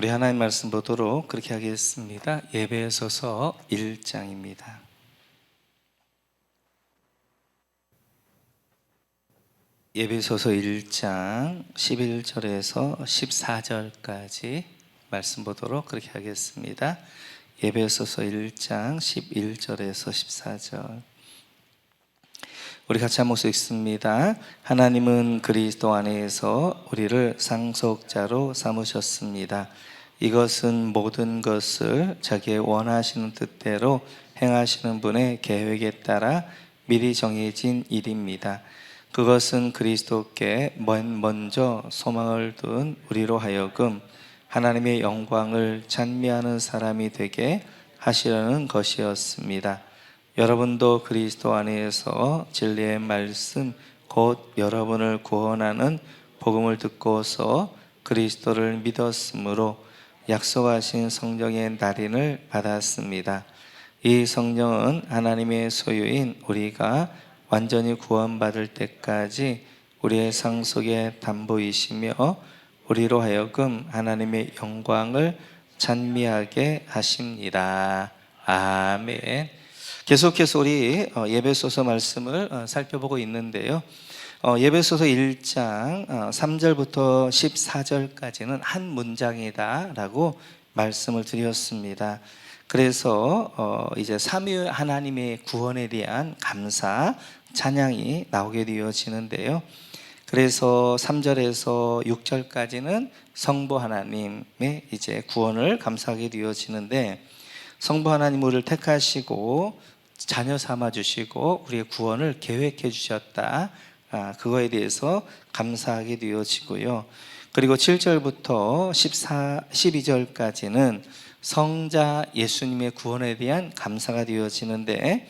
우리 하나님 말씀 보도록 그렇게 하겠습니다. 예배소서 1장입니다. 예배소서 1장 11절에서 14절까지 말씀 보도록 그렇게 하겠습니다. 예배소서 1장 11절에서 14절. 우리 같이 한 목소리 읽습니다. 하나님은 그리스도 안에서 우리를 상속자로 삼으셨습니다. 이것은 모든 것을 자기의 원하시는 뜻대로 행하시는 분의 계획에 따라 미리 정해진 일입니다. 그것은 그리스도께 먼저 소망을 둔 우리로 하여금 하나님의 영광을 찬미하는 사람이 되게 하시려는 것이었습니다. 여러분도 그리스도 안에서 진리의 말씀 곧 여러분을 구원하는 복음을 듣고서 그리스도를 믿었으므로 약속하신 성령의 날인을 받았습니다. 이 성령은 하나님의 소유인 우리가 완전히 구원받을 때까지 우리의 상속의 담보이시며 우리로 하여금 하나님의 영광을 찬미하게 하십니다. 아멘. 계속해서 우리 예배소서 말씀을 살펴보고 있는데요. 예배소서 1장 3절부터 14절까지는 한 문장이다 라고 말씀을 드렸습니다. 그래서 이제 삼위 하나님의 구원에 대한 감사, 찬양이 나오게 되어지는데요. 그래서 3절에서 6절까지는 성부 하나님의 이제 구원을 감사하게 되어지는데, 성부 하나님 우리를 택하시고 자녀 삼아 주시고 우리의 구원을 계획해 주셨다, 그거에 대해서 감사하게 되어지고요. 그리고 7절부터 12절까지는 성자 예수님의 구원에 대한 감사가 되어지는데,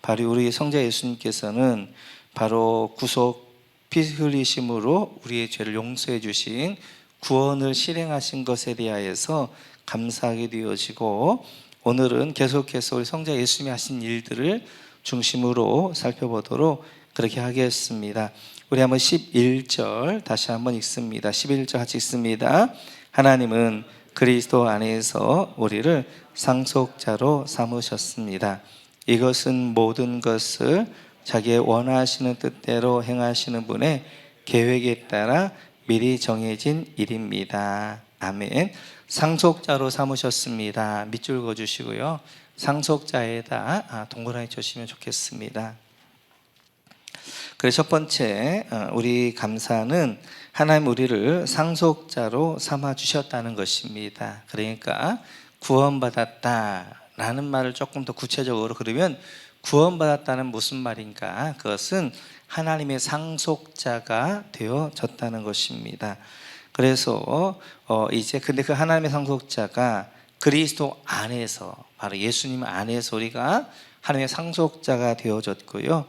바로 우리 성자 예수님께서는 바로 구속 피 흘리심으로 우리의 죄를 용서해 주신 구원을 실행하신 것에 대하여서 감사하게 되어지고, 오늘은 계속해서 우리 성자 예수님이 하신 일들을 중심으로 살펴보도록 그렇게 하겠습니다. 우리 한번 11절 다시 한번 읽습니다. 11절 같이 읽습니다. 하나님은 그리스도 안에서 우리를 상속자로 삼으셨습니다. 이것은 모든 것을 자기의 원하시는 뜻대로 행하시는 분의 계획에 따라 미리 정해진 일입니다. 아멘. 상속자로 삼으셨습니다. 밑줄 그어주시고요. 상속자에다 동그라미 쳐주시면 좋겠습니다. 그래서 첫 번째, 우리 감사는 하나님 우리를 상속자로 삼아주셨다는 것입니다. 그러니까 구원받았다라는 말을 조금 더 구체적으로, 그러면 구원받았다는 무슨 말인가? 그것은 하나님의 상속자가 되어졌다는 것입니다. 그래서 이제 근데 그 하나님의 상속자가 그리스도 안에서, 바로 예수님 안에서 우리가 하나님의 상속자가 되어졌고요.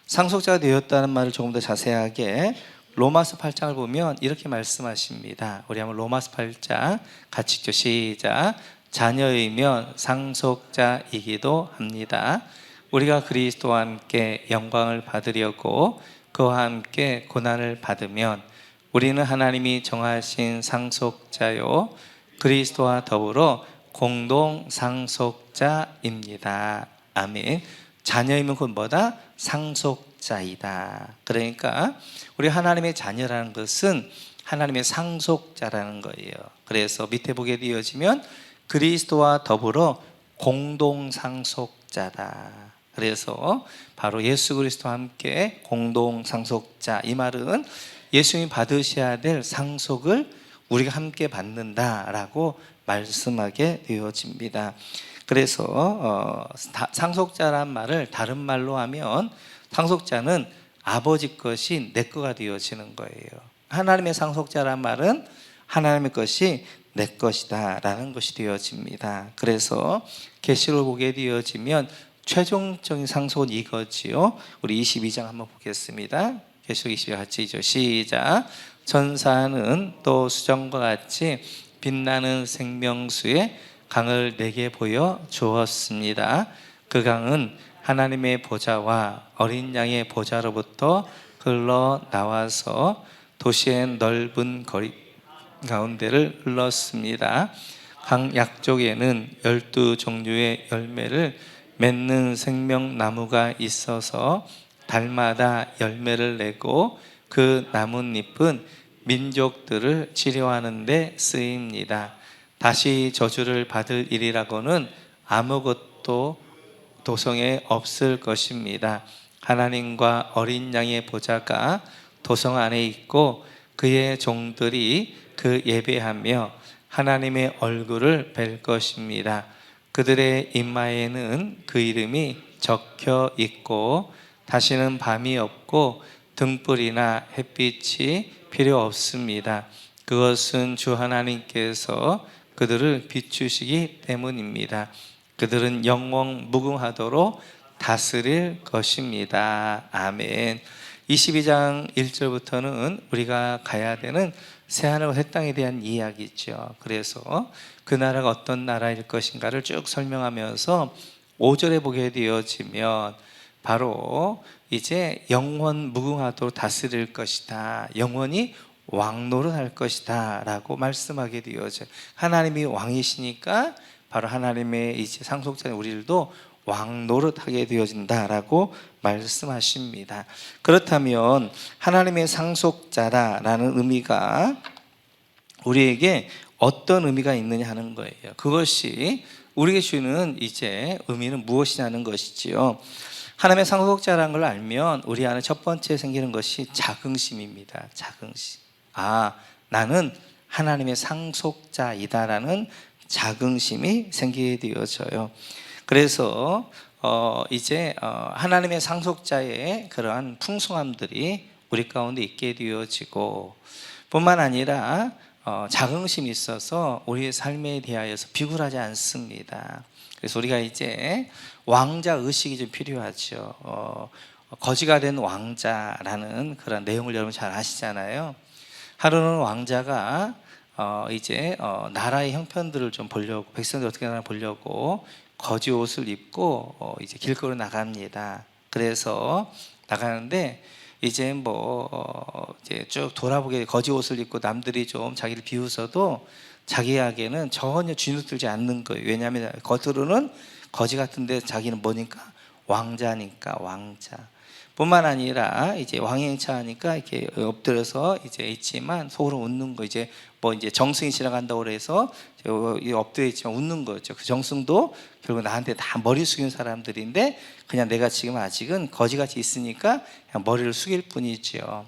상속자가 되었다는 말을 조금 더 자세하게 로마서 8장을 보면 이렇게 말씀하십니다. 우리 한번 로마서 8장 같이 읽죠. 시작. 자녀이면 상속자이기도 합니다. 우리가 그리스도와 함께 영광을 받으려고 그와 함께 고난을 받으면 우리는 하나님이 정하신 상속자요 그리스도와 더불어 공동 상속자입니다. 아멘. 자녀이면 그건 뭐다? 상속자이다. 그러니까 우리 하나님의 자녀라는 것은 하나님의 상속자라는 거예요. 그래서 밑에 보게 되어지면 그리스도와 더불어 공동 상속자다. 그래서 바로 예수 그리스도와 함께 공동 상속자, 이 말은 예수님이 받으셔야 될 상속을 우리가 함께 받는다라고 말씀하게 되어집니다. 그래서 상속자란 말을 다른 말로 하면 상속자는 아버지 것이 내 거가 되어지는 거예요. 하나님의 상속자란 말은 하나님의 것이 내 것이다 라는 것이 되어집니다. 그래서 계시를 보게 되어지면 최종적인 상속은 이거지요. 우리 22장 한번 보겠습니다. 계시록 22장 같이 읽죠. 시작. 천사는 또 수정과 같이 빛나는 생명수의 강을 내게 보여 주었습니다. 그 강은 하나님의 보좌와 어린 양의 보좌로부터 흘러나와서 도시의 넓은 거리 가운데를 흘렀습니다. 각 약족에는 12종류의 열매를 맺는 생명나무가 있어서 달마다 열매를 내고 그 나뭇잎은 민족들을 치료하는 데 쓰입니다. 다시 저주를 받을 일이라고는 아무것도 도성에 없을 것입니다. 하나님과 어린 양의 보좌가 도성 안에 있고 그의 종들이 그 예배하며 하나님의 얼굴을 뵐 것입니다. 그들의 이마에는 그 이름이 적혀 있고 다시는 밤이 없고 등불이나 햇빛이 필요 없습니다. 그것은 주 하나님께서 그들을 비추시기 때문입니다. 그들은 영원 무궁하도록 다스릴 것입니다. 아멘. 22장 1절부터는 우리가 가야 되는 새하늘과 새 땅에 대한 이야기죠. 그래서 그 나라가 어떤 나라일 것인가를 쭉 설명하면서 5절에 보게 되어지면 바로 이제 영원 무궁하도록 다스릴 것이다. 영원히 왕노릇할 것이다 라고 말씀하게 되어져요. 하나님이 왕이시니까 바로 하나님의 이제 상속자인 우리들도 왕노릇하게 되어진다라고 말씀하십니다. 그렇다면 하나님의 상속자라는 의미가 우리에게 어떤 의미가 있느냐 하는 거예요. 그것이 우리에게 주는 이제 의미는 무엇이냐는 것이지요. 하나님의 상속자라는 걸 알면 우리 안에 첫 번째 생기는 것이 자긍심입니다. 자긍심. 아, 나는 하나님의 상속자이다라는 자긍심이 생기게 되어져요. 그래서 이제 하나님의 상속자의 그러한 풍성함들이 우리 가운데 있게 되어지고 뿐만 아니라 자긍심이 있어서 우리의 삶에 대하여서 비굴하지 않습니다. 그래서 우리가 이제 왕자 의식이 좀 필요하죠. 거지가 된 왕자라는 그런 내용을 여러분 잘 아시잖아요. 하루는 왕자가 이제 나라의 형편들을 좀 보려고, 백성들 어떻게 하나 보려고 거지 옷을 입고 이제 길거리로 나갑니다. 그래서 나가는데 이제 이제 쭉 돌아보게 거지 옷을 입고 남들이 좀 자기를 비웃어도 자기에게는 전혀 쥐누들지 않는 거예요. 왜냐하면 겉으로는 거지 같은데 자기는 뭐니까 왕자니까 왕자. 뿐만 아니라 이제 왕이 행차하니까 이렇게 엎드려서 이제 있지만 속으로 웃는 거. 이제 이제 정승이 지나간다고 그래서 엎드려 있지만 웃는 거죠. 그 정승도 결국 나한테 다 머리 숙이는 사람들인데 그냥 내가 지금 아직은 거지같이 있으니까 그냥 머리를 숙일 뿐이죠.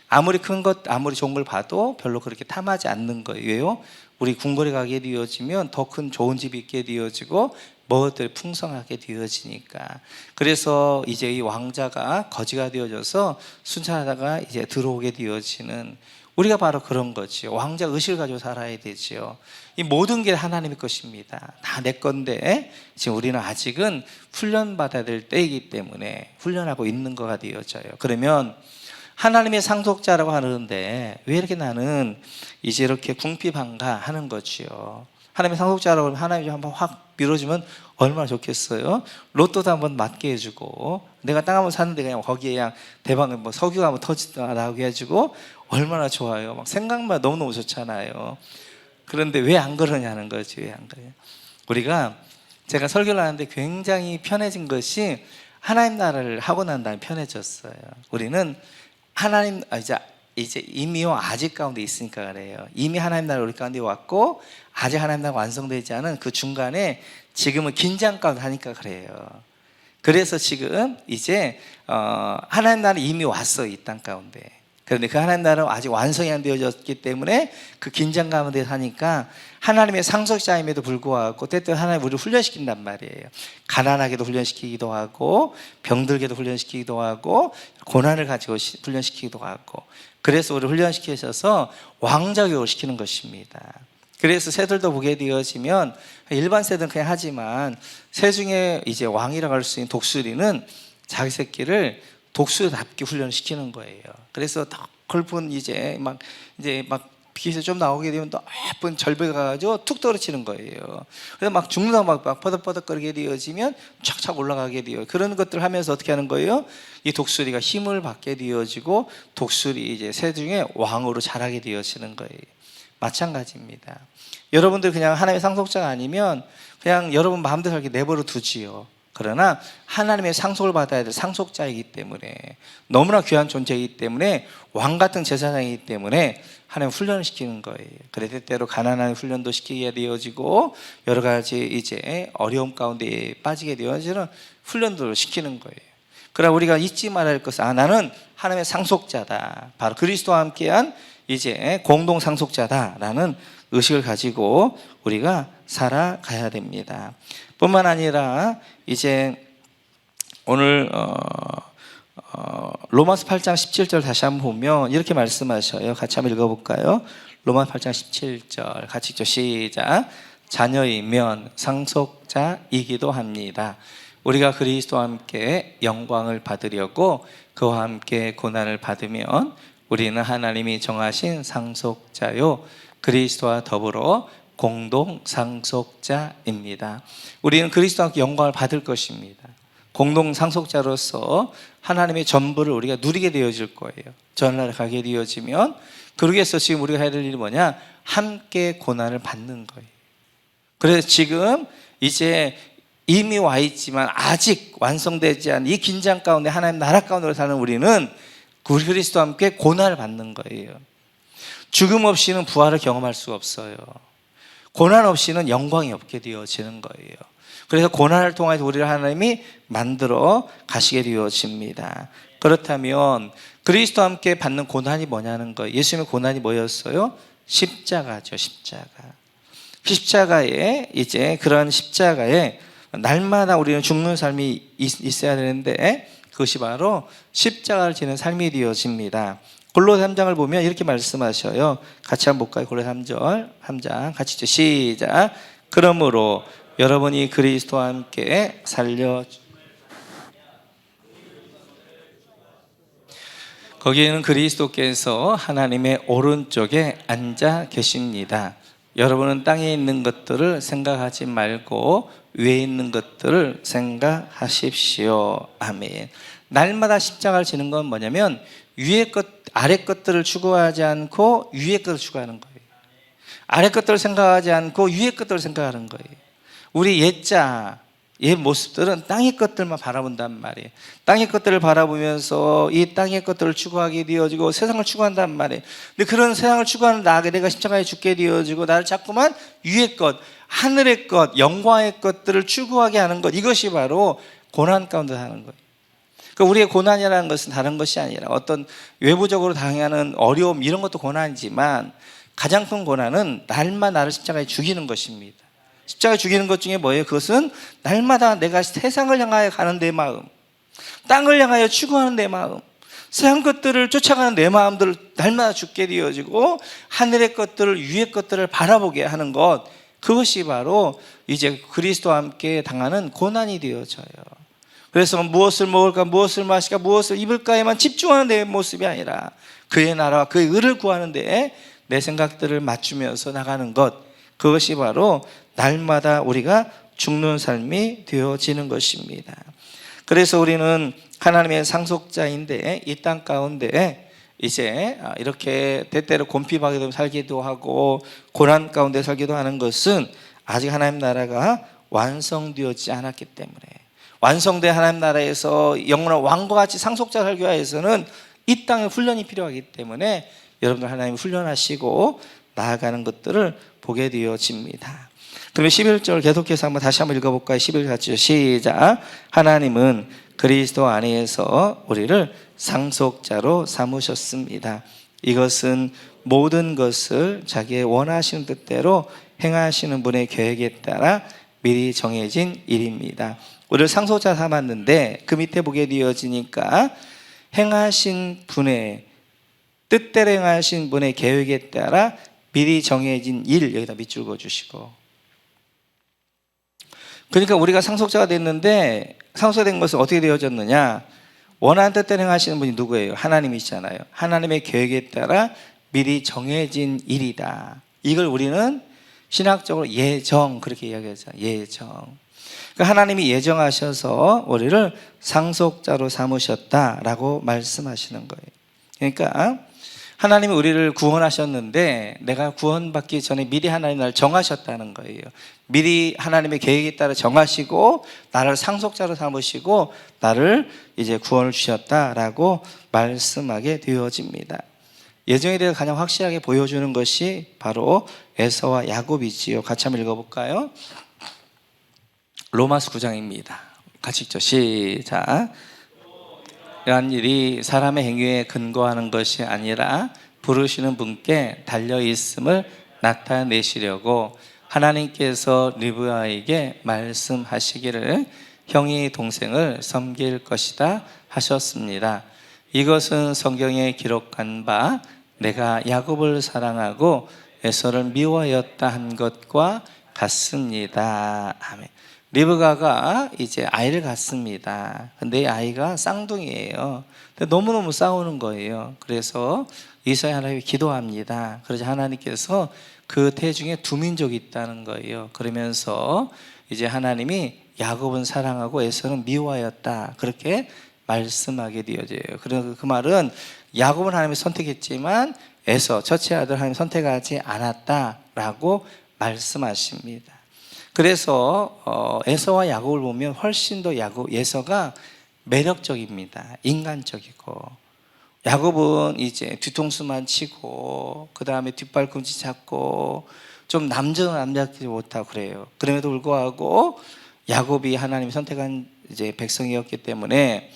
아무리 큰 것, 아무리 좋은 걸 봐도 별로 그렇게 탐하지 않는 거예요. 왜요? 우리 궁궐에 가게 되어지면 더 큰 좋은 집이 있게 되어지고 무엇들 풍성하게 되어지니까. 그래서 이제 이 왕자가 거지가 되어져서 순찰하다가 이제 들어오게 되어지는, 우리가 바로 그런 거지. 왕자 의식을 가지고 살아야 되죠. 이 모든 게 하나님의 것입니다. 다 내 건데 지금 우리는 아직은 훈련받아야 될 때이기 때문에 훈련하고 있는 거가 되어져요. 그러면 하나님의 상속자라고 하는데 왜 이렇게 나는 이제 이렇게 궁핍한가 하는 거지요. 하나님의 상속자라고 하면 하나님이 한번 확 밀어주면 얼마나 좋겠어요. 로또도 한번 맞게 해주고, 내가 땅 한번 샀는데 그냥 거기에 그냥 대박 석유가 한번 터지더라고 해가지고 얼마나 좋아요. 막 생각만 너무너무 좋잖아요. 그런데 왜 안 그러냐는 거지. 왜 안 그래요? 우리가, 제가 설교를 하는데 굉장히 편해진 것이 하나님 나라를 하고 난 다음에 편해졌어요. 우리는 하나님 이제 이미와 아직 가운데 있으니까 그래요. 이미 하나님 나라 우리 가운데 왔고 아직 하나님 나라가 완성되지 않은 그 중간에 지금은 긴장 가운데 하니까 그래요. 그래서 지금 이제 하나님 나라 이미 왔어, 이 땅 가운데. 그런데 그 하나님 나라가 아직 완성이 안 되어졌기 때문에 그 긴장 가운데 사니까 하나님의 상속자임에도 불구하고 때때로 하나님 우리를 훈련시킨단 말이에요. 가난하게도 훈련시키기도 하고 병들게도 훈련시키기도 하고 고난을 가지고 훈련시키기도 하고, 그래서 우리를 훈련시키셔서 왕자 교육을 시키는 것입니다. 그래서 새들도 보게 되어지면 일반 새들은 그냥 하지만 새 중에 이제 왕이라고 할 수 있는 독수리는 자기 새끼를 독수리답게 훈련시키는 거예요. 그래서 더 깊은 이제 막 빛에서 좀 나오게 되면 또 예쁜 절벽에 가가지고 툭 떨어지는 거예요. 그래서 막 죽는다고 막 퍼덕퍼덕거리게 되어지면 착착 올라가게 돼요. 그런 것들을 하면서 어떻게 하는 거예요? 이 독수리가 힘을 받게 되어지고 독수리 이제 새 중에 왕으로 자라게 되어지는 거예요. 마찬가지입니다. 여러분들 그냥 하나님의 상속자가 아니면 그냥 여러분 마음대로 이렇게 내버려 두지요. 그러나 하나님의 상속을 받아야 될 상속자이기 때문에, 너무나 귀한 존재이기 때문에, 왕 같은 제사장이기 때문에 하나님 훈련을 시키는 거예요. 그래 때때로 가난한 훈련도 시키게 되어지고 여러 가지 이제 어려움 가운데 빠지게 되어지는 훈련들을 시키는 거예요. 그러나 우리가 잊지 말아야 할 것은, 나는 하나님의 상속자다, 바로 그리스도와 함께한 이제 공동 상속자다라는 의식을 가지고 우리가 살아가야 됩니다. 뿐만 아니라 이제 오늘 로마서 8장 17절 다시 한번 보면 이렇게 말씀하셔요. 같이 한번 읽어볼까요? 로마서 8장 17절 같이 읽죠. 시작. 자녀이면 상속자이기도 합니다. 우리가 그리스도와 함께 영광을 받으려고 그와 함께 고난을 받으면 우리는 하나님이 정하신 상속자요 그리스도와 더불어 공동 상속자입니다. 우리는 그리스도와 함께 영광을 받을 것입니다. 공동 상속자로서 하나님의 전부를 우리가 누리게 되어질 거예요. 저 하늘나라에 가게 되어지면, 그러기 위해서 지금 우리가 해야 될 일이 뭐냐? 함께 고난을 받는 거예요. 그래서 지금 이제 이미 와 있지만 아직 완성되지 않은 이 긴장 가운데 하나님 나라 가운데 사는 우리는 그리스도와 함께 고난을 받는 거예요. 죽음 없이는 부활을 경험할 수가 없어요. 고난 없이는 영광이 없게 되어지는 거예요. 그래서 고난을 통해서 우리를 하나님이 만들어 가시게 되어집니다. 그렇다면 그리스도와 함께 받는 고난이 뭐냐는 거예요. 예수님의 고난이 뭐였어요? 십자가죠. 십자가에 이제 그런 십자가에 날마다 우리는 죽는 삶이 있어야 되는데, 그것이 바로 십자가를 지는 삶이 되어집니다. 골로새 3장을 보면 이렇게 말씀하셔요. 같이 한번 볼까요? 골로새 3장 같이 읽죠. 시작. 그러므로 여러분이 그리스도와 함께 살려, 거기에는 그리스도께서 하나님의 오른쪽에 앉아 계십니다. 여러분은 땅에 있는 것들을 생각하지 말고 위에 있는 것들을 생각하십시오. 아멘. 날마다 십자가를 지는 건 뭐냐면 위에 것, 아래 것들을 추구하지 않고 위에 것을 추구하는 거예요. 아래 것들을 생각하지 않고 위에 것들을 생각하는 거예요. 우리 옛 모습들은 땅의 것들만 바라본단 말이에요. 땅의 것들을 바라보면서 이 땅의 것들을 추구하게 되어지고 세상을 추구한단 말이에요. 근데 그런 세상을 추구하는 나에게 내가 십자가에 죽게 되어지고 나를 자꾸만 위의 것, 하늘의 것, 영광의 것들을 추구하게 하는 것, 이것이 바로 고난 가운데 사는 거예요. 그러니까 우리의 고난이라는 것은 다른 것이 아니라 어떤 외부적으로 당하는 어려움, 이런 것도 고난이지만 가장 큰 고난은 날마다 나를 십자가에 죽이는 것입니다. 십자가에 죽이는 것 중에 뭐예요? 그것은 날마다 내가 세상을 향하여 가는 내 마음, 땅을 향하여 추구하는 내 마음, 세상 것들을 쫓아가는 내 마음들을 날마다 죽게 되어지고 하늘의 것들을, 위의 것들을 바라보게 하는 것, 그것이 바로 이제 그리스도와 함께 당하는 고난이 되어져요. 그래서 무엇을 먹을까, 무엇을 마실까, 무엇을 입을까에만 집중하는 내 모습이 아니라 그의 나라와 그의 의를 구하는 데에 내 생각들을 맞추면서 나가는 것, 그것이 바로 날마다 우리가 죽는 삶이 되어지는 것입니다. 그래서 우리는 하나님의 상속자인데 이 땅 가운데 이제 이렇게 때때로 곤핍하게 되면 살기도 하고 고난 가운데 살기도 하는 것은 아직 하나님 나라가 완성되어지지 않았기 때문에, 완성된 하나님 나라에서 영원한 왕과 같이 상속자 살기 위해서는 이 땅에 훈련이 필요하기 때문에 여러분들 하나님 훈련하시고 나아가는 것들을 보게 되어집니다. 그러면 11절 계속해서 다시 한번 읽어볼까요? 11절 같이 시작. 하나님은 그리스도 안에서 우리를 상속자로 삼으셨습니다. 이것은 모든 것을 자기의 원하시는 뜻대로 행하시는 분의 계획에 따라 미리 정해진 일입니다. 우리를 상속자 삼았는데 그 밑에 보게 되어지니까 행하신 분의 뜻대로 행하신 분의 계획에 따라 미리 정해진 일, 여기다 밑줄 그어주시고, 그러니까 우리가 상속자가 됐는데 상속된 것은 어떻게 되어졌느냐? 원하는 뜻대로 행하시는 분이 누구예요? 하나님이시잖아요. 하나님의 계획에 따라 미리 정해진 일이다. 이걸 우리는 신학적으로 예정, 그렇게 이야기하잖아요. 예정. 그러니까 하나님이 예정하셔서 우리를 상속자로 삼으셨다라고 말씀하시는 거예요. 그러니까 하나님이 우리를 구원하셨는데 내가 구원받기 전에 미리 하나님 나를 정하셨다는 거예요. 미리 하나님의 계획에 따라 정하시고 나를 상속자로 삼으시고 나를 이제 구원을 주셨다라고 말씀하게 되어집니다. 예정에 대해서 가장 확실하게 보여주는 것이 바로 에서와 야곱이지요. 같이 한번 읽어볼까요? 로마서 9장입니다. 같이 읽죠. 시작. 이러한 일이 사람의 행위에 근거하는 것이 아니라 부르시는 분께 달려있음을 나타내시려고 하나님께서 리브아에게 말씀하시기를 형이 동생을 섬길 것이다 하셨습니다. 이것은 성경에 기록한 바 내가 야곱을 사랑하고 에서를 미워하였다 한 것과 같습니다. 아멘. 리브가가 이제 아이를 갖습니다. 근데 이 아이가 쌍둥이에요. 근데 너무너무 싸우는 거예요. 그래서 이스라엘 하나님이 기도합니다. 그러자 하나님께서 그 태중에 두 민족이 있다는 거예요. 그러면서 이제 하나님이 야곱은 사랑하고 에서는 미워하였다, 그렇게 말씀하게 되어져요. 그래서 그 말은 야곱은 하나님이 선택했지만 에서 첫째 아들 하나님이 선택하지 않았다라고 말씀하십니다. 그래서 에서와 야곱을 보면 훨씬 더 에서가 매력적입니다. 인간적이고, 야곱은 이제 뒤통수만 치고 그 다음에 뒷발꿈치 잡고 좀 남자답지 못하고 그래요. 그럼에도 불구하고 야곱이 하나님이 선택한 이제 백성이었기 때문에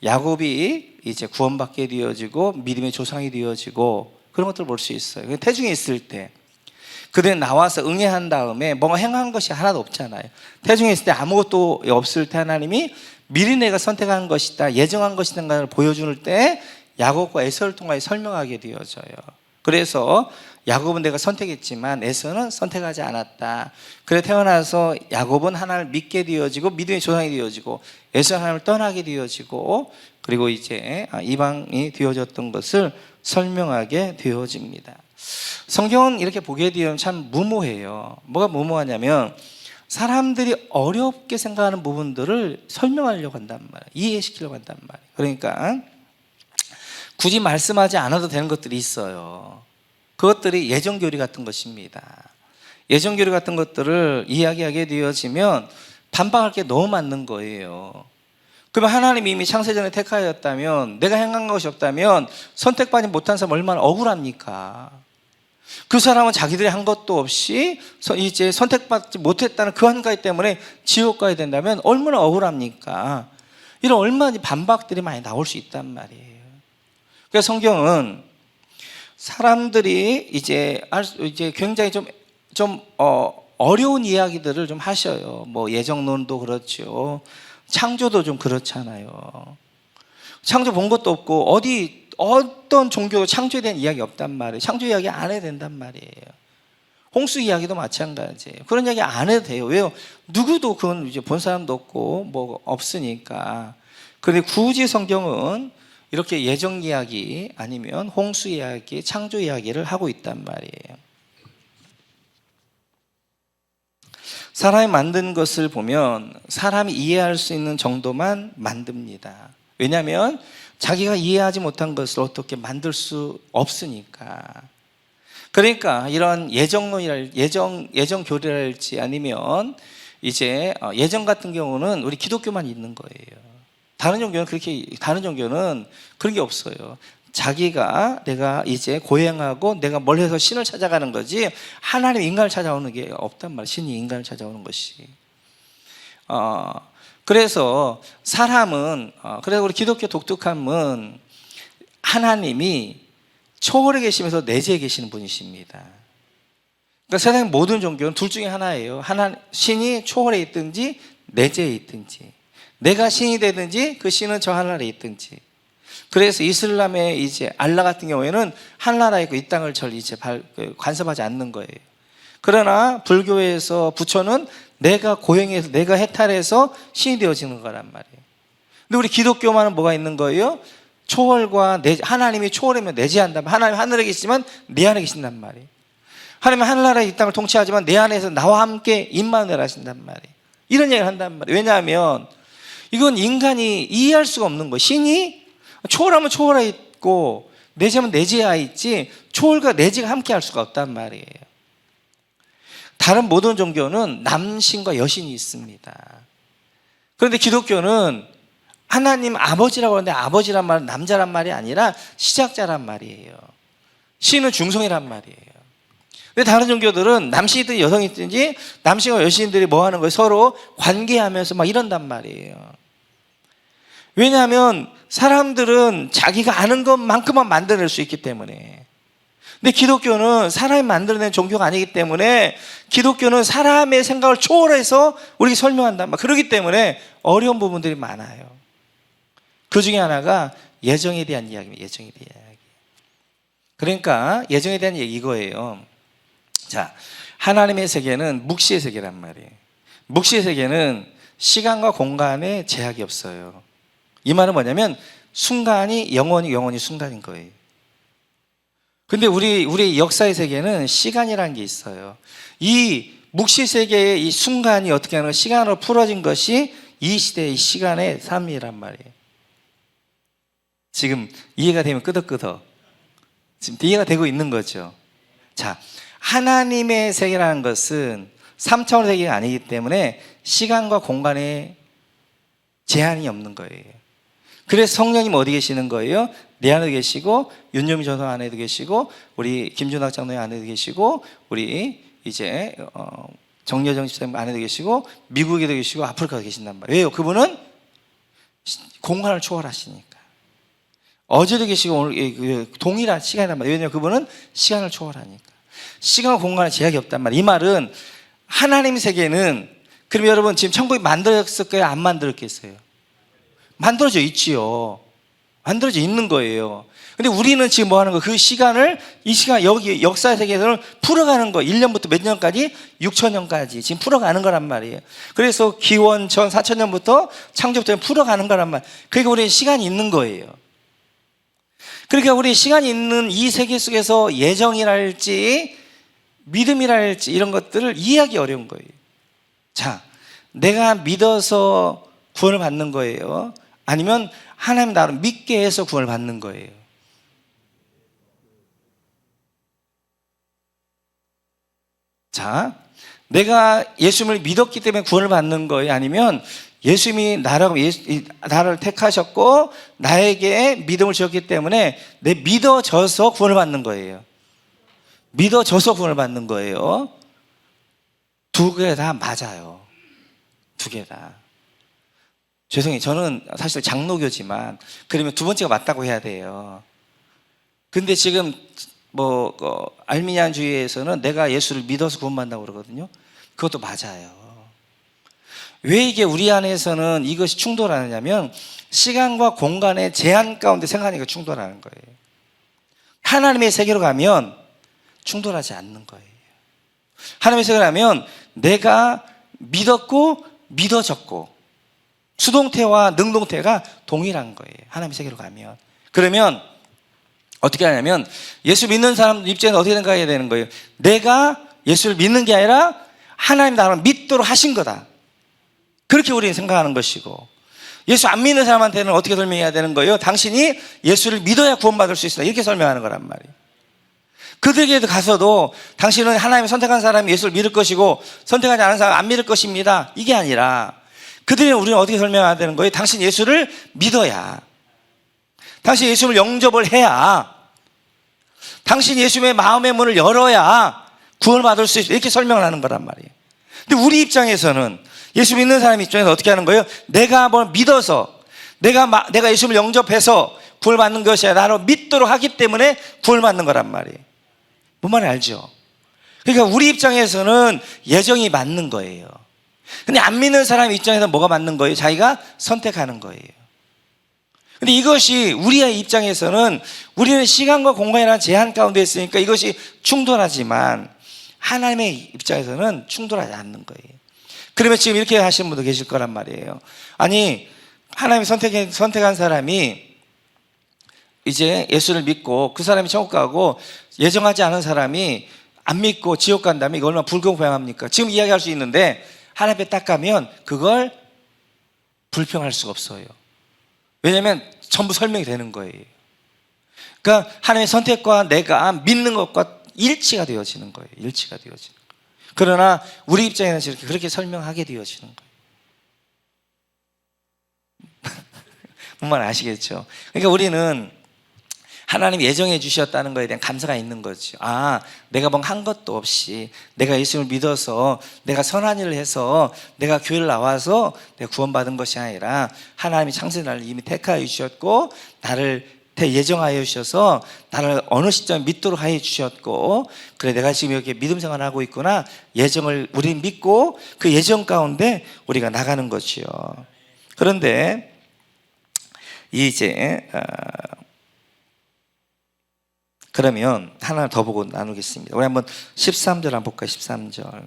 야곱이 이제 구원받게 되어지고 믿음의 조상이 되어지고 그런 것들을 볼 수 있어요. 태중에 있을 때 그들이 나와서 응애한 다음에 뭔가 행한 것이 하나도 없잖아요. 태중에 있을 때 아무것도 없을 때 하나님이 미리 내가 선택한 것이다, 예정한 것이다를 보여줄 때 야곱과 에서를 통하여 설명하게 되어져요. 그래서 야곱은 내가 선택했지만 에서는 선택하지 않았다. 그래 태어나서 야곱은 하나님을 믿게 되어지고 믿음의 조상이 되어지고 에서는 하나님을 떠나게 되어지고 그리고 이제 이방이 되어졌던 것을 설명하게 되어집니다. 성경은 이렇게 보게 되면 참 무모해요. 뭐가 무모하냐면 사람들이 어렵게 생각하는 부분들을 설명하려고 한단 말이에요. 이해시키려고 한단 말이에요. 그러니까 굳이 말씀하지 않아도 되는 것들이 있어요. 그것들이 예정교리 같은 것입니다. 예정교리 같은 것들을 이야기하게 되어지면 반박할 게 너무 많는 거예요. 그러면 하나님이 이미 창세전에 택하였다면, 내가 행한 것이 없다면 선택받지 못한 사람 얼마나 억울합니까? 그 사람은 자기들이 한 것도 없이 이제 선택받지 못했다는 그 한 가지 때문에 지옥 가야 된다면 얼마나 억울합니까? 이런 얼마나 반박들이 많이 나올 수 있단 말이에요. 그래서 성경은 사람들이 이제 굉장히 좀 어려운 이야기들을 좀 하셔요. 뭐 예정론도 그렇죠. 창조도 좀 그렇잖아요. 창조 본 것도 없고 어떤 종교도 창조에 대한 이야기 없단 말이에요. 창조 이야기 안 해도 된단 말이에요. 홍수 이야기도 마찬가지예요. 그런 이야기 안 해도 돼요. 왜요? 누구도 그건 이제 본 사람도 없고 뭐 없으니까. 그런데 굳이 성경은 이렇게 예정 이야기 아니면 홍수 이야기, 창조 이야기를 하고 있단 말이에요. 사람이 만든 것을 보면 사람이 이해할 수 있는 정도만 만듭니다. 왜냐하면 자기가 이해하지 못한 것을 어떻게 만들 수 없으니까. 그러니까 이런 예정 교리랄지 아니면 이제 예정 같은 경우는 우리 기독교만 있는 거예요. 다른 종교는 그런 게 없어요. 내가 이제 고행하고 내가 뭘 해서 신을 찾아가는 거지 하나님 인간을 찾아오는 게 없단 말이에요. 신이 인간을 찾아오는 것이. 그래서 사람은 그래서 우리 기독교 독특함은 하나님이 초월에 계시면서 내재에 계시는 분이십니다. 그러니까 세상 모든 종교는 둘 중에 하나예요. 신이 초월에 있든지 내재에 있든지, 내가 신이 되든지 그 신은 저 하늘에 있든지. 그래서 이슬람의 이제 알라 같은 경우에는 하늘나라에 있고 이 땅을 이제 간섭하지 않는 거예요. 그러나 불교에서 부처는 내가 고행해서 내가 해탈해서 신이 되어지는 거란 말이에요. 근데 우리 기독교만은 뭐가 있는 거예요? 초월과 하나님이 초월하면 내재한다면 하나님 하늘에 계시지만 내 안에 계신단 말이에요. 하나님은 하늘나라의 이 땅을 통치하지만 내 안에서 나와 함께 임마누엘 하신단 말이에요. 이런 얘기를 한단 말이에요. 왜냐하면 이건 인간이 이해할 수가 없는 거예요. 신이 초월하면 초월해 있고 내재하면 내재하 있지 초월과 내재가 함께 할 수가 없단 말이에요. 다른 모든 종교는 남신과 여신이 있습니다. 그런데 기독교는 하나님 아버지라고 하는데 아버지란 말은 남자란 말이 아니라 시작자란 말이에요. 신은 중성이란 말이에요. 근데 다른 종교들은 남신이든 여성이든지 남신과 여신들이 뭐 하는 거예요? 서로 관계하면서 막 이런단 말이에요. 왜냐하면 사람들은 자기가 아는 것만큼만 만들어낼 수 있기 때문에. 근데 기독교는 사람이 만들어낸 종교가 아니기 때문에 기독교는 사람의 생각을 초월해서 우리에게 설명한단 말이에요. 그렇기 때문에 어려운 부분들이 많아요. 그 중에 하나가 예정에 대한 이야기입니다. 예정에 대한 이야기. 그러니까 예정에 대한 얘기 이거예요. 자, 하나님의 세계는 묵시의 세계란 말이에요. 묵시의 세계는 시간과 공간에 제약이 없어요. 이 말은 뭐냐면 순간이 영원히 순간인 거예요. 근데 우리 역사의 세계는 시간이라는 게 있어요. 이 묵시 세계의 이 순간이 어떻게 하는 가 시간으로 풀어진 것이 이 시대의 시간의 삶이란 말이에요. 지금 이해가 되면 끄덕끄덕. 지금 이해가 되고 있는 거죠. 자, 하나님의 세계라는 것은 3차원의 세계가 아니기 때문에 시간과 공간에 제한이 없는 거예요. 그래서 성령님 어디 계시는 거예요? 내 안에도 계시고 윤여미 전사 안에도 계시고 우리 김준학 장로님 안에도 계시고 우리 이제 정여정 집사님 안에도 계시고 미국에도 계시고 아프리카도 계신단 말이에요. 왜요? 그분은 공간을 초월하시니까. 어제도 계시고 오늘 동일한 시간이란 말이에요. 왜냐하면 그분은 시간을 초월하니까. 시간과 공간에 제약이 없단 말이에요. 이 말은 하나님 세계는, 그럼 여러분 지금 천국이 만들어졌을까요? 안 만들었겠어요? 만들어져 있지요. 만들어져 있는 거예요. 근데 우리는 지금 뭐 하는 거예요? 그 시간을, 이 시간, 여기 역사 세계에서는 풀어가는 거. 1년부터 몇 년까지? 6천년까지 지금 풀어가는 거란 말이에요. 그래서 기원 전 4천년부터 창조부터 풀어가는 거란 말이에요. 그러니까 우리는 시간이 있는 거예요. 그러니까 우리 시간이 있는 이 세계 속에서 예정이랄지 믿음이랄지 이런 것들을 이해하기 어려운 거예요. 자, 내가 믿어서 구원을 받는 거예요? 아니면 하나님 나를 믿게 해서 구원을 받는 거예요? 자, 내가 예수님을 믿었기 때문에 구원을 받는 거예요? 아니면 예수님이 나를 택하셨고 나에게 믿음을 주셨기 때문에 내 믿어져서 구원을 받는 거예요? 믿어져서 구원을 받는 거예요? 두 개 다 맞아요. 두 개 다. 죄송해요. 저는 사실 장로교지만 그러면 두 번째가 맞다고 해야 돼요. 근데 지금 알미니안주의에서는 내가 예수를 믿어서 구원받는다고 그러거든요. 그것도 맞아요. 왜 이게 우리 안에서는 이것이 충돌하느냐면 시간과 공간의 제한 가운데 생각하니까 충돌하는 거예요. 하나님의 세계로 가면 충돌하지 않는 거예요. 하나님의 세계로 가면 내가 믿었고 믿어졌고 수동태와 능동태가 동일한 거예요. 하나님의 세계로 가면. 그러면 어떻게 하냐면 예수 믿는 사람 입장에서 어떻게 생각해야 되는 거예요? 내가 예수를 믿는 게 아니라 하나님 나를 믿도록 하신 거다. 그렇게 우리는 생각하는 것이고, 예수 안 믿는 사람한테는 어떻게 설명해야 되는 거예요? 당신이 예수를 믿어야 구원받을 수 있다. 이렇게 설명하는 거란 말이에요. 그들에게 가서도 당신은 하나님이 선택한 사람이 예수를 믿을 것이고 선택하지 않은 사람은 안 믿을 것입니다. 이게 아니라 그들에게 우리는 어떻게 설명해야 되는 거예요? 당신 예수를 믿어야, 당신 예수를 영접을 해야, 당신 예수의 마음의 문을 열어야 구원을 받을 수 있다. 이렇게 설명을 하는 거란 말이에요. 근데 우리 입장에서는, 예수 믿는 사람 입장에서 어떻게 하는 거예요? 내가 뭘 믿어서, 내가 예수를 영접해서 구원을 받는 것이 아니라 나를 믿도록 하기 때문에 구원을 받는 거란 말이에요. 뭔 말인지 알죠? 그러니까 우리 입장에서는 예정이 맞는 거예요. 근데 안 믿는 사람 입장에서 뭐가 맞는 거예요? 자기가 선택하는 거예요. 근데 이것이 우리의 입장에서는, 우리는 시간과 공간이라는 제한 가운데 있으니까 이것이 충돌하지만 하나님의 입장에서는 충돌하지 않는 거예요. 그러면 지금 이렇게 하시는 분도 계실 거란 말이에요. 아니, 하나님이 선택한 사람이 이제 예수를 믿고 그 사람이 천국 가고 예정하지 않은 사람이 안 믿고 지옥 간다면 이거 얼마나 불공평합니까? 지금 이야기할 수 있는데 하나님 앞에 딱 가면 그걸 불평할 수가 없어요. 왜냐하면 전부 설명이 되는 거예요. 그러니까 하나님의 선택과 내가 믿는 것과 일치가 되어지는 거예요. 일치가 되어지는 거예요. 그러나 우리 입장에서 그렇게 설명하게 되어지는 거예요. 뭔 말 아시겠죠? 그러니까 우리는 하나님 예정해 주셨다는 것에 대한 감사가 있는 거죠. 아, 내가 뭐 한 것도 없이 내가 예수님을 믿어서 내가 선한 일을 해서 내가 교회를 나와서 내가 구원받은 것이 아니라 하나님이 창세의 나를 이미 택하여 주셨고 나를 예정하여 주셔서 나를 어느 시점에 믿도록 하여 주셨고, 그래 내가 지금 이렇게 믿음 생활을 하고 있구나, 예정을 우리 믿고 그 예정 가운데 우리가 나가는 것이요. 그런데 이제 그러면 하나 더 보고 나누겠습니다. 우리 한번 13절 한번 볼까요? 13절.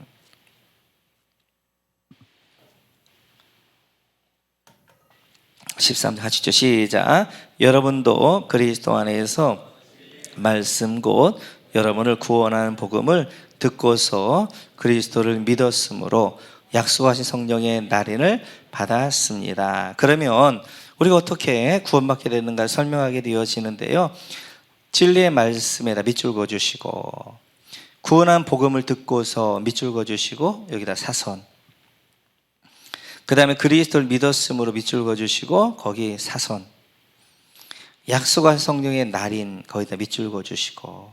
13절 하시죠. 시작. 여러분도 그리스도 안에서 말씀 곧 여러분을 구원하는 복음을 듣고서 그리스도를 믿었으므로 약속하신 성령의 날인을 받았습니다. 그러면 우리가 어떻게 구원받게 되는가 설명하게 되어지는데요. 진리의 말씀에다 밑줄 그어주시고, 구원한 복음을 듣고서 밑줄 그어주시고, 여기다 사선, 그 다음에 그리스도를 믿었으므로 밑줄 그어주시고 거기 사선, 약속한 성령의 날인 거기다 밑줄 그어주시고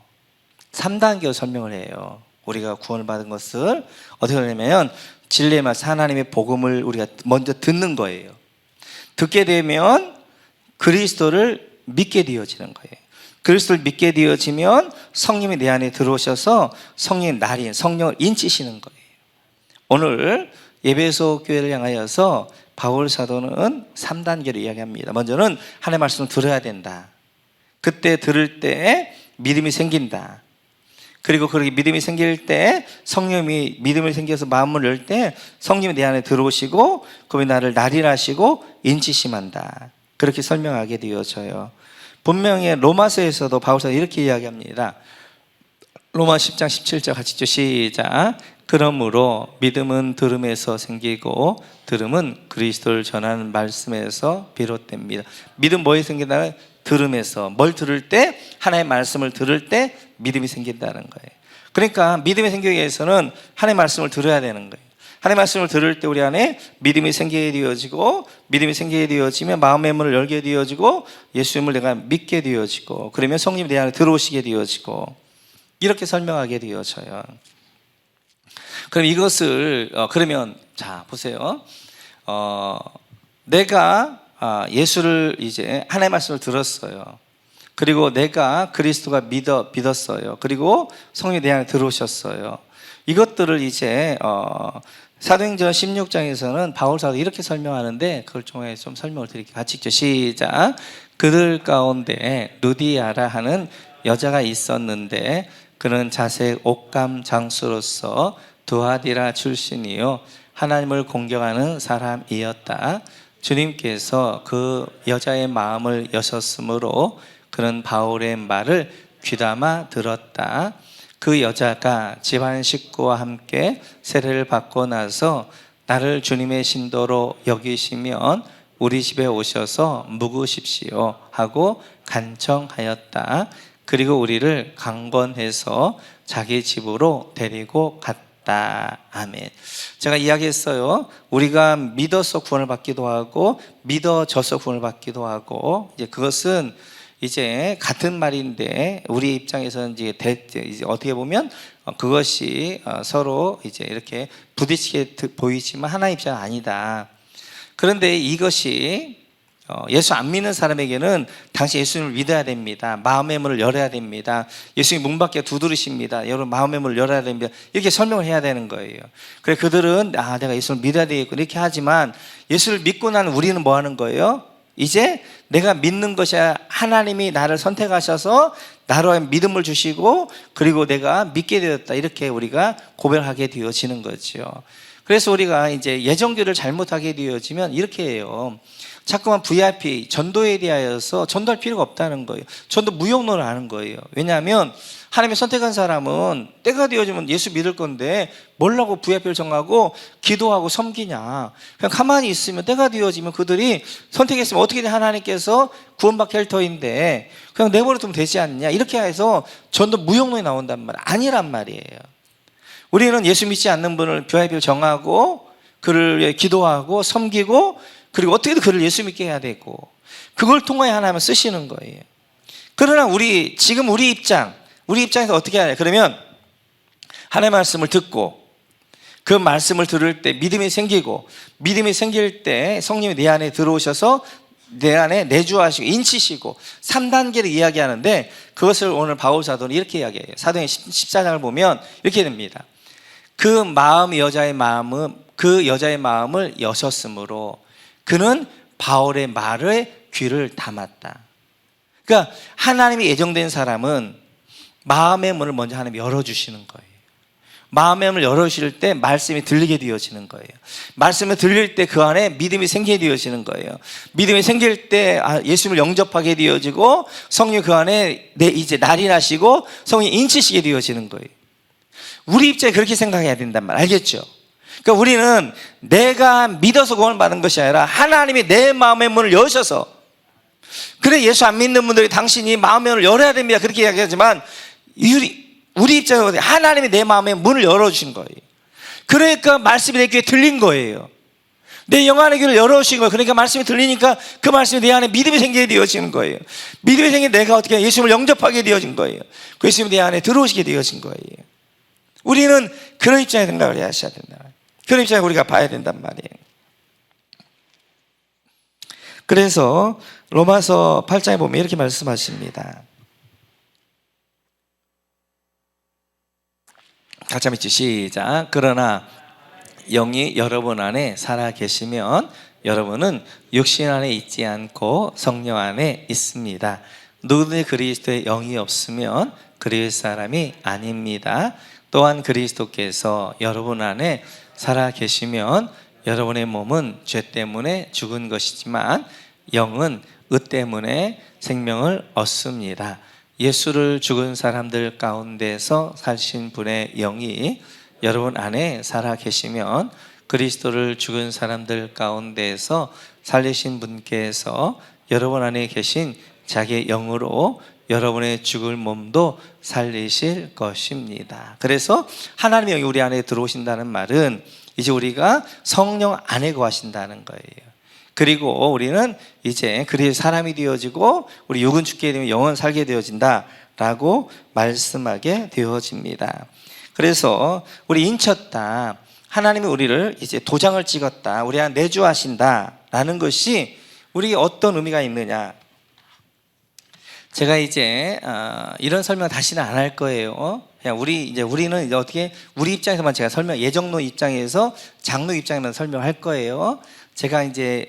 3단계로 설명을 해요. 우리가 구원을 받은 것을 어떻게 하냐면 진리의 말씀, 하나님의 복음을 우리가 먼저 듣는 거예요. 듣게 되면 그리스도를 믿게 되어지는 거예요. 그리스도를 믿게 되어지면 성령이 내 안에 들어오셔서 성령의 날인, 성령을 인치시는 거예요. 오늘 에베소 교회를 향하여서 바울 사도는 3단계로 이야기합니다. 먼저는 하나님의 말씀을 들어야 된다. 그때 들을 때 믿음이 생긴다. 그리고 그렇게 믿음이 생길 때 성령이 믿음이 생겨서 마음을 열 때 성령이 내 안에 들어오시고 그분이 나를 날인하시고 인치심한다. 그렇게 설명하게 되어져요. 분명히 로마서에서도 바울 사도가 이렇게 이야기합니다. 로마 10장 17절 같이 읽죠. 시작. 그러므로 믿음은 들음에서 생기고 들음은 그리스도를 전하는 말씀에서 비롯됩니다. 믿음 뭐에 생긴다는? 들음에서. 뭘 들을 때? 하나님의 말씀을 들을 때 믿음이 생긴다는 거예요. 그러니까 믿음이 생기기 위해서는 하나님의 말씀을 들어야 되는 거예요. 하나님의 말씀을 들을 때 우리 안에 믿음이 생기게 되어지고, 믿음이 생기게 되어지면 마음의 문을 열게 되어지고 예수님을 내가 믿게 되어지고, 그러면 성령이 내 안에 들어오시게 되어지고, 이렇게 설명하게 되어져요. 그럼 이것을 그러면 자 보세요. 내가 예수를 이제 하나님의 말씀을 들었어요. 그리고 내가 그리스도가 믿었어요. 그리고 성령이 내 안에 들어오셨어요. 이것들을 이제 사도행전 16장에서는 바울 사도 이렇게 설명하는데 그걸 통해 좀 설명을 드릴게요. 같이 읽죠. 시작. 그들 가운데 루디아라 하는 여자가 있었는데 그는 자색 옥감 장수로서 두아디라 출신이요 하나님을 공경하는 사람이었다. 주님께서 그 여자의 마음을 여셨으므로 그는 바울의 말을 귀담아 들었다. 그 여자가 집안 식구와 함께 세례를 받고 나서 나를 주님의 신도로 여기시면 우리 집에 오셔서 묵으십시오 하고 간청하였다. 그리고 우리를 강권해서 자기 집으로 데리고 갔다. 아멘. 제가 이야기했어요. 우리가 믿어서 구원을 받기도 하고 믿어져서 구원을 받기도 하고, 이제 그것은 이제 같은 말인데 우리 입장에서는 이제 어떻게 보면 그것이 서로 이제 이렇게 부딪히게 보이지만 하나님 입장은 아니다. 그런데 이것이 예수 안 믿는 사람에게는 당신 예수님을 믿어야 됩니다. 마음의 문을 열어야 됩니다. 예수님 문 밖에 두드리십니다. 여러분 마음의 문을 열어야 됩니다. 이렇게 설명을 해야 되는 거예요. 그래 그들은 내가 예수를 믿어야 되겠고 이렇게 하지만 예수를 믿고 난 우리는 뭐 하는 거예요? 이제 내가 믿는 것이 하나님이 나를 선택하셔서 나로 믿음을 주시고 그리고 내가 믿게 되었다. 이렇게 우리가 고백하게 되어지는 거죠. 그래서 우리가 이제 예정기를 잘못하게 되어지면 이렇게 해요. 자꾸만 VIP, 전도에 대하여서 전도할 필요가 없다는 거예요. 전도 무용론을 하는 거예요. 왜냐하면 하나님이 선택한 사람은 때가 되어지면 예수 믿을 건데 뭐라고 VIP를 정하고 기도하고 섬기냐. 그냥 가만히 있으면 때가 되어지면 그들이 선택했으면 어떻게든 하나님께서 구원받게 할 터인데 그냥 내버려두면 되지 않느냐. 이렇게 해서 전도 무용론이 나온단 말이에요. 아니란 말이에요. 우리는 예수 믿지 않는 분을 VIP를 정하고 그를 위해 기도하고 섬기고 그리고 어떻게든 그를 예수 믿게 해야 되고 그걸 통하여 하나님은 쓰시는 거예요. 그러나 지금 우리 입장에서 어떻게 하냐. 그러면 하나님의 말씀을 듣고 그 말씀을 들을 때 믿음이 생기고 믿음이 생길 때 성령이 내 안에 들어오셔서 내 안에 내주하시고 인치시고 3단계를 이야기하는데 그것을 오늘 바울 사도는 이렇게 이야기해요. 사도행 14장을 보면 이렇게 됩니다. 그 여자의 마음을 여셨으므로 그는 바울의 말에 귀를 담았다. 그러니까 하나님이 예정된 사람은 마음의 문을 먼저 하나님이 열어주시는 거예요. 마음의 문을 열어주실 때 말씀이 들리게 되어지는 거예요. 말씀이 들릴 때 그 안에 믿음이 생기게 되어지는 거예요. 믿음이 생길 때 예수님을 영접하게 되어지고 성령 그 안에 이제 날이 나시고 성령이 인치시게 되어지는 거예요. 우리 입장에 그렇게 생각해야 된단 말 알겠죠? 그러니까 우리는 내가 믿어서 구원을 받는 것이 아니라 하나님이 내 마음의 문을 여셔서 그래 예수 안 믿는 분들이 당신이 마음의 문을 열어야 됩니다 그렇게 이야기하지만 우리 입장에서 하나님이 내 마음의 문을 열어주신 거예요. 그러니까 말씀이 내 귀에 들린 거예요. 내 영 안의 귀를 열어주신 거예요. 그러니까 말씀이 들리니까 그 말씀이 내 안에 믿음이 생기게 되어지는 거예요. 믿음이 생긴 내가 어떻게 예수님을 영접하게 되어진 거예요. 그 예수님이 내 안에 들어오시게 되어진 거예요. 우리는 그런 입장에 생각을 하셔야 된다. 그런 입장에 우리가 봐야 된단 말이에요. 그래서 로마서 8장에 보면 이렇게 말씀하십니다. 같이 한번 시작. 그러나 영이 여러분 안에 살아 계시면 여러분은 육신 안에 있지 않고 성령 안에 있습니다. 누구든지 그리스도의 영이 없으면 그리스도 사람이 아닙니다. 또한 그리스도께서 여러분 안에 살아 계시면 여러분의 몸은 죄 때문에 죽은 것이지만 영은 의 때문에 생명을 얻습니다. 예수를 죽은 사람들 가운데서 사신 분의 영이 여러분 안에 살아 계시면 그리스도를 죽은 사람들 가운데서 살리신 분께서 여러분 안에 계신 자기의 영으로 여러분의 죽을 몸도 살리실 것입니다. 그래서 하나님의 영이 우리 안에 들어오신다는 말은 이제 우리가 성령 안에 거하신다는 거예요. 그리고 우리는 이제 그리스도의 사람이 되어지고 우리 육은 죽게 되면 영은 살게 되어진다라고 말씀하게 되어집니다. 그래서 우리 인쳤다. 하나님이 우리를 이제 도장을 찍었다. 우리 안에 내주하신다라는 것이 우리에게 어떤 의미가 있느냐? 제가 이제 이런 설명 다시는 안 할 거예요. 그냥 우리는 이제 어떻게 우리 입장에서만 제가 예정로 입장에서 장로 입장에만 설명할 거예요. 제가 이제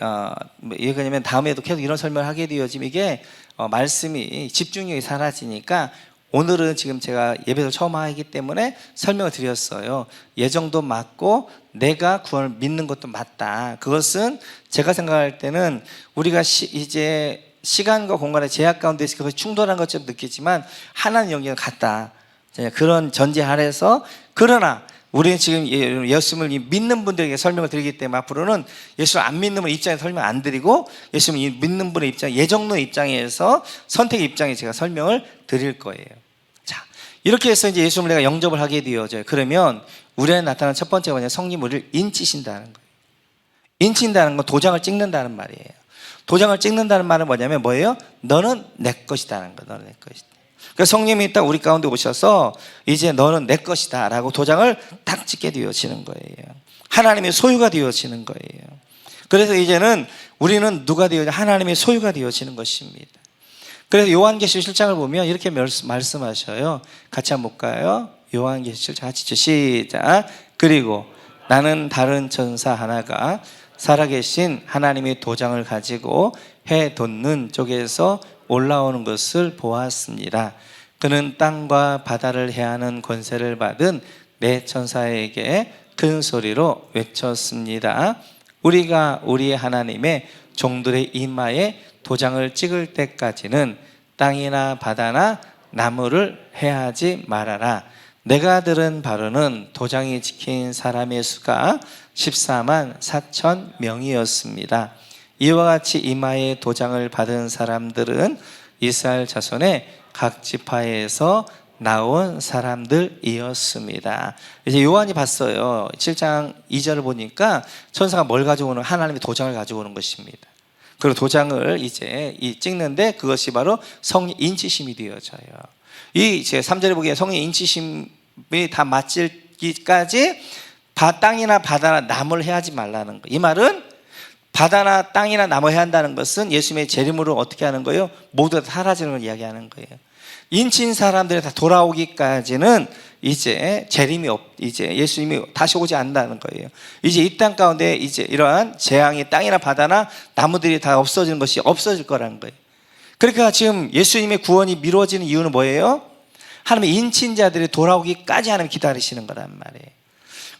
왜냐면 다음에도 계속 이런 설명을 하게 되어지면 이게 말씀이 집중력이 사라지니까 오늘은 지금 제가 예배를 처음 하기 때문에 설명을 드렸어요. 예정도 맞고 내가 구원을 믿는 것도 맞다. 그것은 제가 생각할 때는 우리가 이제 시간과 공간의 제약 가운데서 그것이 충돌한 것처럼 느끼지만 하나님 영역은 같다. 그런 전제 아래서 그러나 우리는 지금 예수님을 믿는 분들에게 설명을 드리기 때문에 앞으로는 예수를 안 믿는 분 입장에서 설명 안 드리고 예수님을 믿는 분의 입장, 예정로 입장에서 선택의 입장에 제가 설명을 드릴 거예요. 자, 이렇게 해서 이제 예수님을 내가 영접을 하게 되어져요. 그러면 우리 안에 나타나는 첫 번째가 뭐냐? 성령 우리를 인치신다는 거예요. 인친다는 건 도장을 찍는다는 말이에요. 도장을 찍는다는 말은 뭐냐면 뭐예요? 너는 내 것이다라는 거예요. 너는 내 것이다. 그러니까 성령님이 딱 우리 가운데 오셔서 이제 너는 내 것이다 라고 도장을 딱 찍게 되어지는 거예요. 하나님의 소유가 되어지는 거예요. 그래서 이제는 우리는 누가 되어지냐? 하나님의 소유가 되어지는 것입니다. 그래서 요한계시록 7장을 보면 이렇게 말씀하셔요. 같이 한번 볼까요? 요한계시록 7장 같이 시작. 그리고 나는 다른 천사 하나가 살아계신 하나님의 도장을 가지고 해 돋는 쪽에서 올라오는 것을 보았습니다. 그는 땅과 바다를 해하는 권세를 받은 네 천사에게 큰 소리로 외쳤습니다. 우리가 우리 하나님의 종들의 이마에 도장을 찍을 때까지는 땅이나 바다나 나무를 해하지 말아라. 내가 들은 바로는 도장이 찍힌 사람의 수가 14만 4천 명이었습니다. 이와 같이 이마에 도장을 받은 사람들은 이스라엘 자손의 각 지파에서 나온 사람들이었습니다. 이제 요한이 봤어요. 7장 2절을 보니까 천사가 뭘 가져오는, 하나님의 도장을 가져오는 것입니다. 그리고 도장을 이제 찍는데 그것이 바로 성령 인치심이 되어져요. 이 제 3절에 보기에 성령 인치심이 다 맞을기까지 땅이나 바다나 나무를 해하지 말라는 거. 이 말은 바다나 땅이나 나무 해야 한다는 것은 예수님의 재림으로 어떻게 하는 거예요? 모두 다 사라지는 걸 이야기하는 거예요. 인친 사람들이 다 돌아오기까지는 이제 재림이 이제 예수님이 다시 오지 않는다는 거예요. 이제 이 땅 가운데 이제 이러한 재앙이 땅이나 바다나 나무들이 다 없어지는 것이 없어질 거라는 거예요. 그러니까 지금 예수님의 구원이 미뤄지는 이유는 뭐예요? 하나님의 인친자들이 돌아오기까지 하나님 기다리시는 거란 말이에요.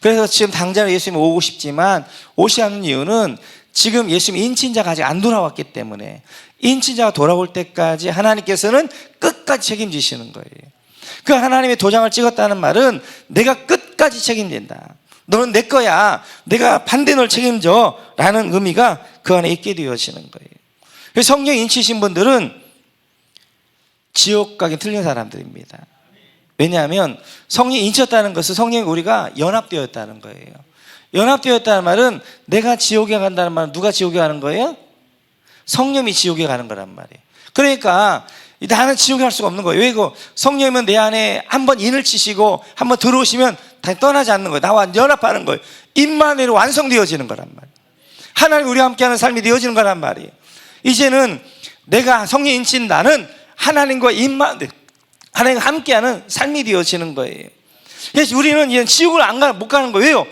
그래서 지금 당장 예수님이 오고 싶지만 오지 않는 이유는 지금 예수님 인친자가 아직 안 돌아왔기 때문에, 인친자가 돌아올 때까지 하나님께서는 끝까지 책임지시는 거예요. 그 하나님의 도장을 찍었다는 말은 내가 끝까지 책임진다, 너는 내 거야, 내가 반드시 널 책임져 라는 의미가 그 안에 있게 되어지는 거예요. 성령 인치신 분들은 지옥 가기 틀린 사람들입니다. 왜냐하면 성령이 인쳤다는 것은 성령이 우리가 연합되었다는 거예요. 연합되었다는 말은 내가 지옥에 간다는 말은 누가 지옥에 가는 거예요? 성령이 지옥에 가는 거란 말이에요. 그러니까 나는 지옥에 갈 수가 없는 거예요. 왜? 성령이면 내 안에 한번 인을 치시고 한번 들어오시면 다시 떠나지 않는 거예요. 나와 연합하는 거예요. 임마누엘이 완성되어지는 거란 말이에요. 하나님 우리와 함께하는 삶이 되어지는 거란 말이에요. 이제는 내가 성령 인친 나는 하나님과 하나님과 함께하는 삶이 되어지는 거예요. 그래서 우리는 이제 지옥을 못 가는 거예요. 왜요?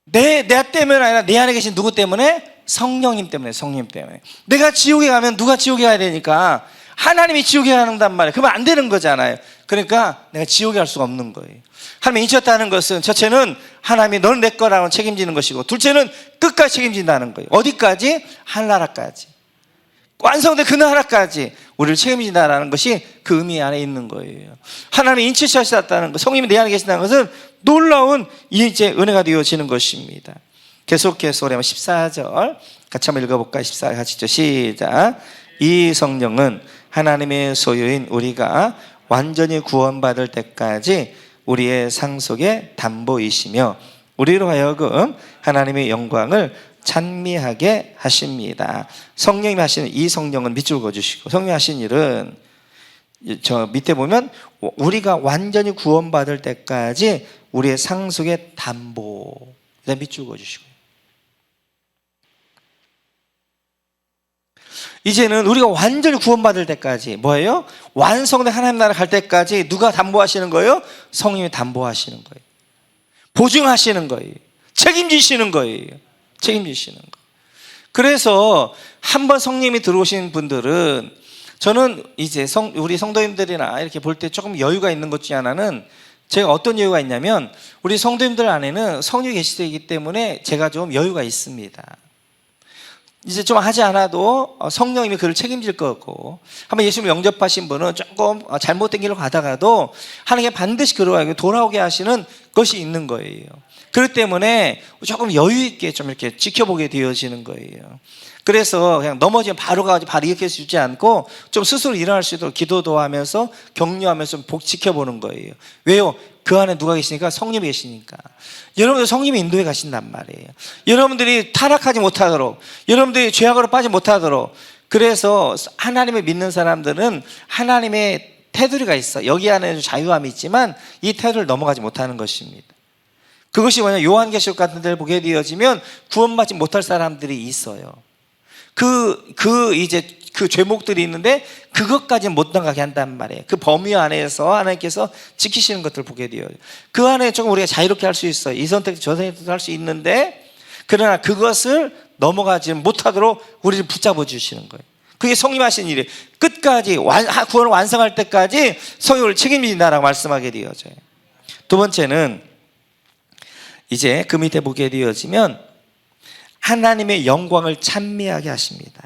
내 때문에 아니라 내 안에 계신 누구 때문에? 성령님 때문에. 성령 때문에. 내가 지옥에 가면 누가 지옥에 가야 되니까 하나님이 지옥에 가는단 말이에요. 그러면 안 되는 거잖아요. 그러니까 내가 지옥에 갈 수가 없는 거예요. 하나님이 인쳤다는 것은 첫째는 하나님이 너는 내 거라고 책임지는 것이고, 둘째는 끝까지 책임진다는 거예요. 어디까지? 하늘나라까지. 완성된 그 나라까지 우리를 책임진다는 것이 그 의미 안에 있는 거예요. 하나님이 인치하셨다는 것, 성령님이 내 안에 계신다는 것은 놀라운 이제 은혜가 되어지는 것입니다. 계속해서 우리 한번 14절 같이 한번 읽어볼까요? 14절 같이 시작. 이 성령은 하나님의 소유인 우리가 완전히 구원받을 때까지 우리의 상속의 담보이시며 우리로 하여금 하나님의 영광을 찬미하게 하십니다. 성령님이 하시는 이 성령은 밑줄 그어주시고, 성령이 하신 일은 저 밑에 보면 우리가 완전히 구원받을 때까지 우리의 상속의 담보, 밑줄 그어주시고, 이제는 우리가 완전히 구원받을 때까지 뭐예요? 완성된 하나님 나라 갈 때까지 누가 담보하시는 거예요? 성령이 담보하시는 거예요. 보증하시는 거예요. 책임지시는 거예요. 책임지시는 거. 그래서 한번 성령이 들어오신 분들은, 저는 이제 우리 성도님들이나 이렇게 볼 때 조금 여유가 있는 것 중에 하나는, 제가 어떤 여유가 있냐면 우리 성도님들 안에는 성령이 계시기 때문에 제가 좀 여유가 있습니다. 이제 좀 하지 않아도 성령님이 그를 책임질 거고, 한번 예수님을 영접하신 분은 조금 잘못된 길로 가다가도 하나님께 반드시 그러하게 돌아오게 하시는 것이 있는 거예요. 그렇기 때문에 조금 여유 있게 좀 이렇게 지켜보게 되어지는 거예요. 그래서 그냥 넘어지면 바로 가가지고 바로 일으켜 주지 않고 좀 스스로 일어날 수 있도록 기도도 하면서 격려하면서 복 지켜보는 거예요. 왜요? 그 안에 누가 계시니까? 성령이 계시니까. 여러분들 성령이 인도해 가신단 말이에요. 여러분들이 타락하지 못하도록, 여러분들이 죄악으로 빠지지 못하도록. 그래서 하나님을 믿는 사람들은 하나님의 테두리가 있어. 여기 안에는 자유함이 있지만 이 테두리를 넘어가지 못하는 것입니다. 그것이 뭐냐, 요한계시록 같은 데를 보게 되어지면 구원받지 못할 사람들이 있어요. 이제 그 죄목들이 있는데 그것까지는 못 나가게 한단 말이에요. 그 범위 안에서 하나님께서 지키시는 것들을 보게 돼요. 그 안에 조금 우리가 자유롭게 할 수 있어요. 이 선택 저 선택도 할 수 있는데, 그러나 그것을 넘어가지 못하도록 우리를 붙잡아 주시는 거예요. 그게 성령 하신 일이에요. 끝까지 구원을 완성할 때까지 성령을 책임진다라고 말씀하게 되어져요. 두 번째는 이제 그 밑에 보게 되어지면 하나님의 영광을 찬미하게 하십니다.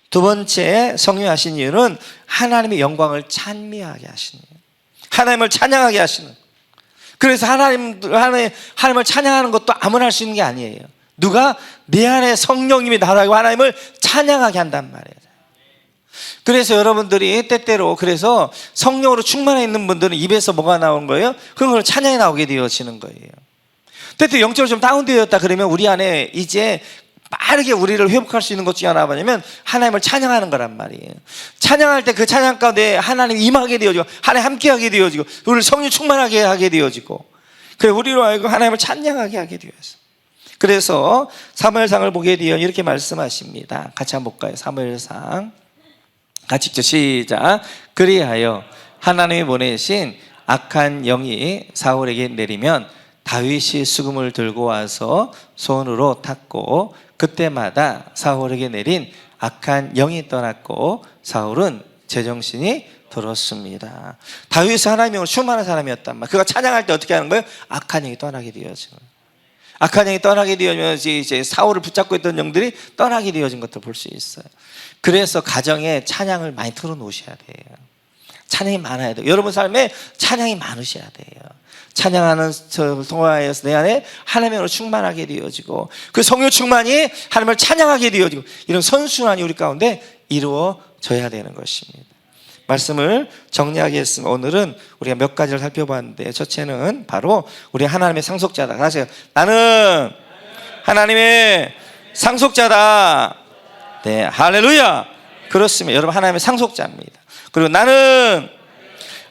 두 번째 성령하신 이유는 하나님의 영광을 찬미하게 하시는 거예요. 하나님을 찬양하게 하시는. 그래서 하나님을 찬양하는 것도 아무나 할 수 있는 게 아니에요. 누가? 내 안에 성령님이 나라고 하나님을 찬양하게 한단 말이에요. 그래서 여러분들이 때때로 그래서 성령으로 충만해 있는 분들은 입에서 뭐가 나오는 거예요? 그런 걸 찬양이 나오게 되어지는 거예요. 때때로 영적으로 좀 다운되었다 그러면 우리 안에 이제 빠르게 우리를 회복할 수 있는 것 중에 하나가 뭐냐면 하나님을 찬양하는 거란 말이에요. 찬양할 때 그 찬양 가운데 하나님이 임하게 되어지고 하나님 함께하게 되어지고 우리를 성령 충만하게 하게 되어지고 그래 우리로 하여금 하나님을 찬양하게 하게 되었어요. 그래서 사무엘상을 보게 되어 이렇게 말씀하십니다. 같이 한번 볼까요? 사무엘상 같이 읽죠. 시작. 그리하여 하나님이 보내신 악한 영이 사울에게 내리면 다윗이 수금을 들고 와서 손으로 탔고 그때마다 사울에게 내린 악한 영이 떠났고 사울은 제정신이 들었습니다. 다윗은 하나님의 영으로 충만한 사람이었단 말이에요. 그가 찬양할 때 어떻게 하는 거예요? 악한 영이 떠나게 되어지는 거예요. 악한 영이 떠나게 되어지면서 이제 사울을 붙잡고 있던 영들이 떠나게 되어진 것도 볼 수 있어요. 그래서 가정에 찬양을 많이 틀어놓으셔야 돼요. 찬양이 많아야 돼요. 여러분 삶에 찬양이 많으셔야 돼요. 찬양하는 통화에서 내 안에 하나님으로 충만하게 되어지고 그 성령 충만이 하나님을 찬양하게 되어지고 이런 선순환이 우리 가운데 이루어져야 되는 것입니다. 말씀을 정리하겠습니다. 오늘은 우리가 몇 가지를 살펴봤는데 첫째는 바로 우리 하나님의 상속자다. 다시 나는 하나님의 상속자다. 네, 할렐루야. 그렇습니다. 여러분 하나님의 상속자입니다. 그리고 나는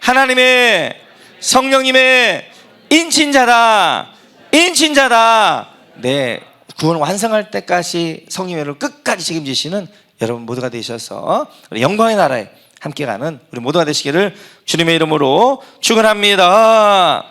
하나님의 성령님의 인친자다. 인친자다. 네, 구원 완성할 때까지 성령님을 끝까지 책임지시는 여러분 모두가 되셔서 우리 영광의 나라에 함께 가는 우리 모두가 되시기를 주님의 이름으로 축원합니다.